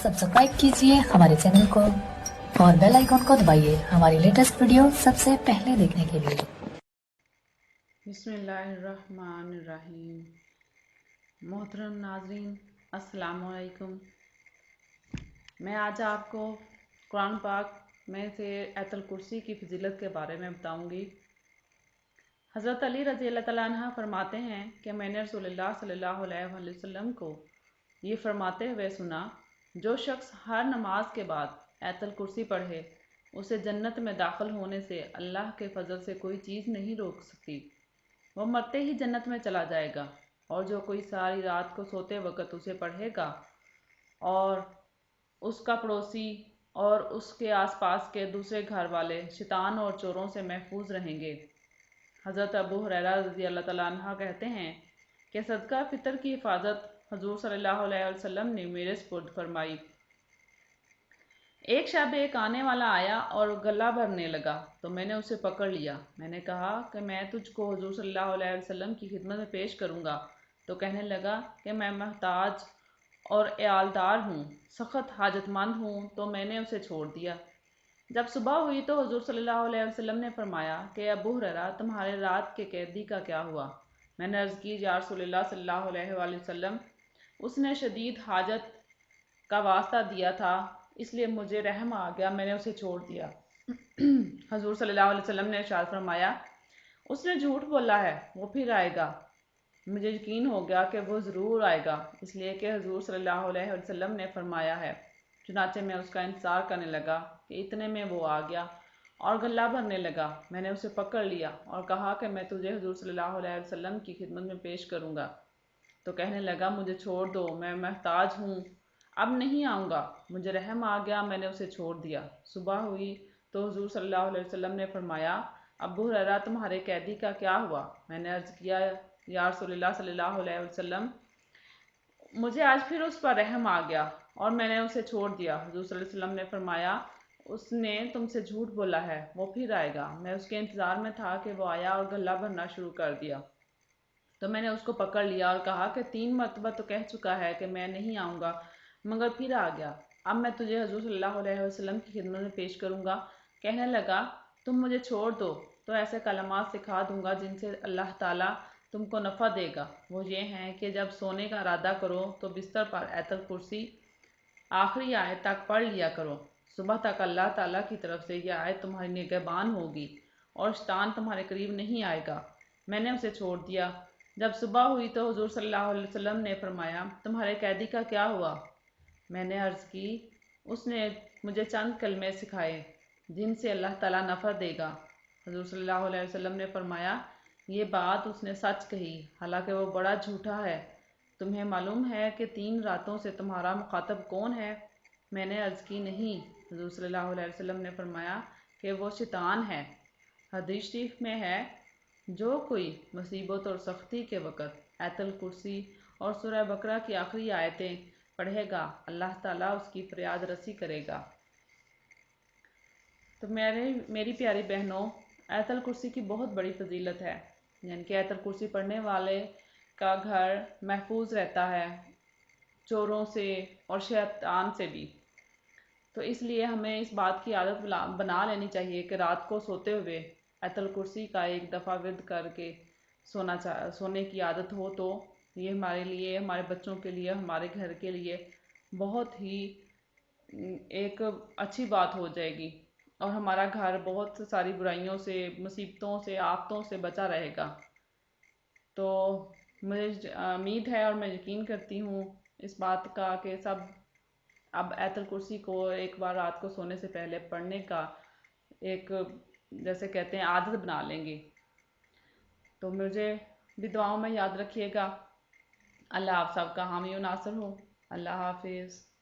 Subscribe कीजिए हमारे channel को और बेल आइकॉन को दबाइए हमारी लेटेस्ट वीडियो सबसे पहले देखने के लिए। बिस्मिल्लाहिर्रहमानिर्रहीम। मोहतरम नाज़रीन, अस्सलामु अलैकुम। मैं आज आपको कुरान पाक में से आयतुल कुर्सी की फजीलत के बारे में बताऊंगी। हज़रत अली रज़ी अल्लाह तआला अन्हु फरमाते हैं कि मैंने रसूलुल्लाह सल्लल्लाहु अलैहि वसल्लम को ये फरमाते हुए सुना, जो शख्स हर नमाज के बाद आयतुल कुर्सी पढ़े उसे जन्नत में दाखिल होने से अल्लाह के फजल से कोई चीज़ नहीं रोक सकती। वह मरते ही जन्नत में चला जाएगा। और जो कोई सारी रात को सोते वक्त उसे पढ़ेगा और उसका पड़ोसी और उसके आसपास के दूसरे घर वाले शैतान और चोरों से महफूज रहेंगे। हज़रत अबू हुरैरा रज़ी अल्लाह तआला अन्हु कहते हैं कि सदका फ़ितर की हिफाजत हुज़ूर सल्लल्लाहु अलैहि वसल्लम ने मेरे सुपुर्द फरमाई। एक शब एक आने वाला आया और गला भरने लगा तो मैंने उसे पकड़ लिया। मैंने कहा कि मैं तुझको हुज़ूर सल्लल्लाहु अलैहि वसल्लम की खिदमत में पेश करूँगा। तो कहने लगा कि मैं मोहताज और एयालदार हूँ, सख्त हाजतमंद हूँ। तो मैंने उसे छोड़ दिया। जब सुबह हुई तो हुज़ूर सल्लल्लाहु अलैहि वसल्लम ने फरमाया कि अबू हुरैरा, तुम्हारे रात के कैदी का क्या हुआ? मैंने अर्ज़ की, या रसूलल्लाह सल्लल्लाहु अलैहि वसल्लम, उसने शदीद हाजत का वास्ता दिया था, इसलिए मुझे रहम आ गया, मैंने उसे छोड़ दिया। हजूर सल्लल्लाहु अलैहि वसल्लम ने इरशाद फरमाया, उसने झूठ बोला है, वो फिर आएगा। मुझे यकीन हो गया कि वो ज़रूर आएगा, इसलिए कि हजूर सल्लल्लाहु अलैहि वसल्लम ने फरमाया है। चुनाचे मैं उसका इंतज़ार करने लगा कि इतने में वो आ गया और गला भरने लगा। मैंने उसे पकड़ लिया और कहा कि मैं तुझे हजूर सल्लल्लाहु अलैहि वसल्लम की खिदमत में पेश करूँगा। तो कहने लगा, मुझे छोड़ दो, मैं मोहताज हूँ, अब नहीं आऊँगा। मुझे रहम आ गया, मैंने उसे छोड़ दिया। सुबह हुई तो हुज़ूर सल्लल्लाहु अलैहि वसल्लम ने फरमाया, अबू हुरैरा, तुम्हारे कैदी का क्या हुआ? मैंने अर्ज़ किया, या रसूलल्लाह सल्लल्लाहु अलैहि वसल्लम, मुझे आज फिर उस पर रहम आ गया और मैंने उसे छोड़ दिया। हुज़ूर सल्लल्लाहु अलैहि वसल्लम ने फरमाया, उसने तुमसे झूठ बोला है, वो फिर आएगा। मैं उसके इंतज़ार में था कि वो आया और गला भरना शुरू कर दिया। तो मैंने उसको पकड़ लिया और कहा कि 3 मरतबा तो कह चुका है कि मैं नहीं आऊँगा, मगर फिर आ गया। अब मैं तुझे हजूर सल्लल्लाहु अलैहि वसल्लम की खिदमत में पेश करूँगा। कहने लगा, तुम मुझे छोड़ दो तो ऐसे कलमात सिखा दूँगा जिनसे अल्लाह ताला तुमको नफ़ा देगा। वो ये हैं कि जब सोने का इरादा करो तो बिस्तर पर आयतुल कुर्सी आखिरी आयत तक पढ़ लिया करो। सुबह तक अल्लाह ताला की तरफ से यह आयत तुम्हारी निगहबान होगी और शैतान तुम्हारे करीब नहीं आएगा। मैंने उसे छोड़ दिया। जब सुबह हुई तो हुज़ूर सल्लल्लाहु अलैहि वसल्लम ने फरमाया, तुम्हारे कैदी का क्या हुआ? मैंने अर्ज़ की, उसने मुझे चंद कलमे सिखाए जिनसे अल्लाह ताला नफ़ा देगा। हुज़ूर सल्लल्लाहु अलैहि वसल्लम ने फरमाया, ये बात उसने सच कही, हालांकि वो बड़ा झूठा है। तुम्हें मालूम है कि 3 रातों से तुम्हारा मुखातब कौन है? मैंने अर्ज़ की, नहीं। हुज़ूर सल्लल्लाहु अलैहि वसल्लम ने फरमाया कि वो शैतान है। हदीस शरीफ में है, जो कोई मुसीबत और सख्ती के वक़्त आयतुल कुर्सी और सूरह बकरा की आखिरी आयतें पढ़ेगा, अल्लाह ताला उसकी फरियाद रसी करेगा। तो मेरी प्यारी बहनों, आयतुल कुर्सी की बहुत बड़ी फजीलत है। यानी कि आयतुल कुर्सी पढ़ने वाले का घर महफूज रहता है चोरों से और शैतान से भी। तो इसलिए हमें इस बात की आदत बना लेनी चाहिए कि रात को सोते हुए आयतुल कुर्सी का एक दफ़ा विर्द करके सोने की आदत हो, तो ये हमारे लिए, हमारे बच्चों के लिए, हमारे घर के लिए बहुत ही एक अच्छी बात हो जाएगी और हमारा घर बहुत सारी बुराइयों से, मुसीबतों से, आफतों से बचा रहेगा। तो मुझे उम्मीद है और मैं यकीन करती हूँ इस बात का कि सब अब आयतुल कुर्सी को एक बार रात को सोने से पहले पढ़ने का एक, जैसे कहते हैं, आदत बना लेंगे। तो मुझे भी दुआओं में याद रखिएगा। अल्लाह आप सबका हामी और नासिर हो। अल्लाह हाफिज़।